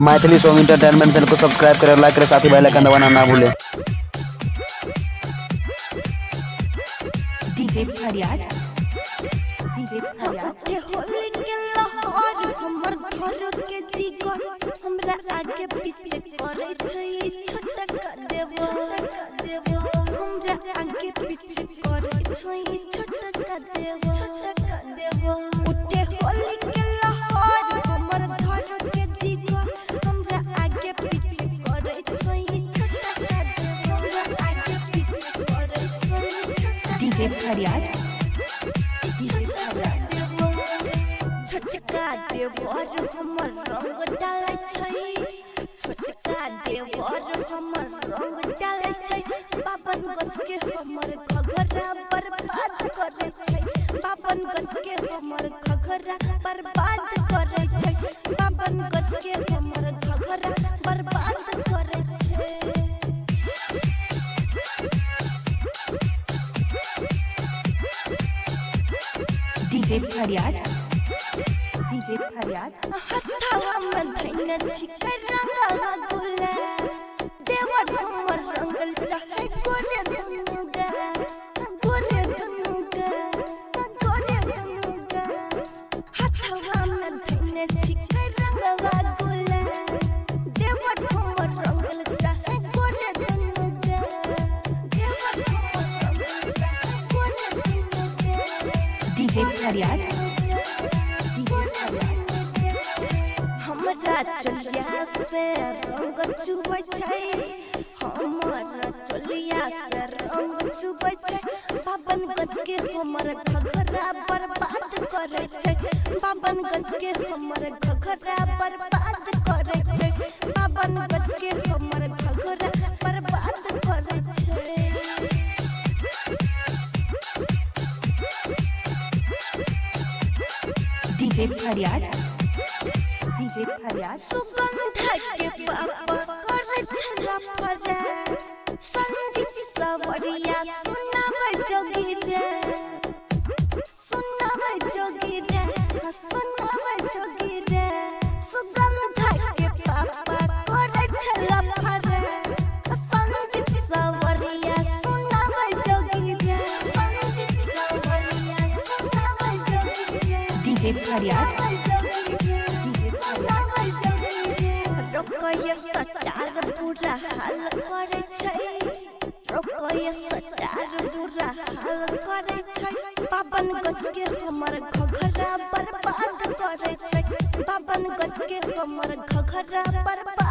Maithili song entertainment channel को subscribe करें, लाइक करें, साथ ही बेल आइकन दबाना ना भूलें। डीजे फरियाद डीजे फरियाद होली के लहर हमर घर के जीगर हमरा आगे पीछे करे छै छोटा कर देबो हमरा आगे पीछे करे छै छोटा कर देबो उठे होली के लहर हमर घर के जीगर हमरा आगे पीछे करे छै छोटा कर देबो हमरा आगे पीछे करे छै डीजे फरियाद छोटका देवर हमर रंग डालै छै छोटका देवर हमर रंग डालै छै बाबन गछ के हमर घघरा बर्बाद करे छै बाबन गछ के हमर घघरा बर्बाद करे छै बाबन गछ के हमर घघरा बर्बाद करे छै डीजे फरियाद डीजे फरियाद हथवा में धैन छिकै रंगला गुला देवर हमर रंगल चाहे गोरे दुनुगा हथवा में धैन छिकै रंगला गुला देवर हमर रंगल चाहे गोरे दुनुगा देवर हमर रंगल चाहे गोरे दुनुगा डीजे फरियाद हमरा चलिया से रंग चुबै छै हमरा चलिया से रंग चुबै छै बाबन गछ के हमर घघरा बर्बाद करे छै बाबन गछ के हमर घघरा बर्बाद करे छै बाबन गछ के हमर घघरा बर्बाद करे छै डीजे फरियाद डीजे फरियाद सुगंध के पापा करे छला परा संगीत सवरिया सुनाबै जोगी रे सुनाबै जोगी रे सुगंध के पापा करे छला परा संगीत सवरिया सुनाबै जोगी रे संगीत सवरिया सुनाबै जोगी रे डीजे फरियाद रोकय सचार बुरा हाल करे छै रोकय सचार बुरा हाल करे छै बाबन गछ के हमर घघरा बर्बाद करे छै बाबन गछ के हमर घघरा बर्बाद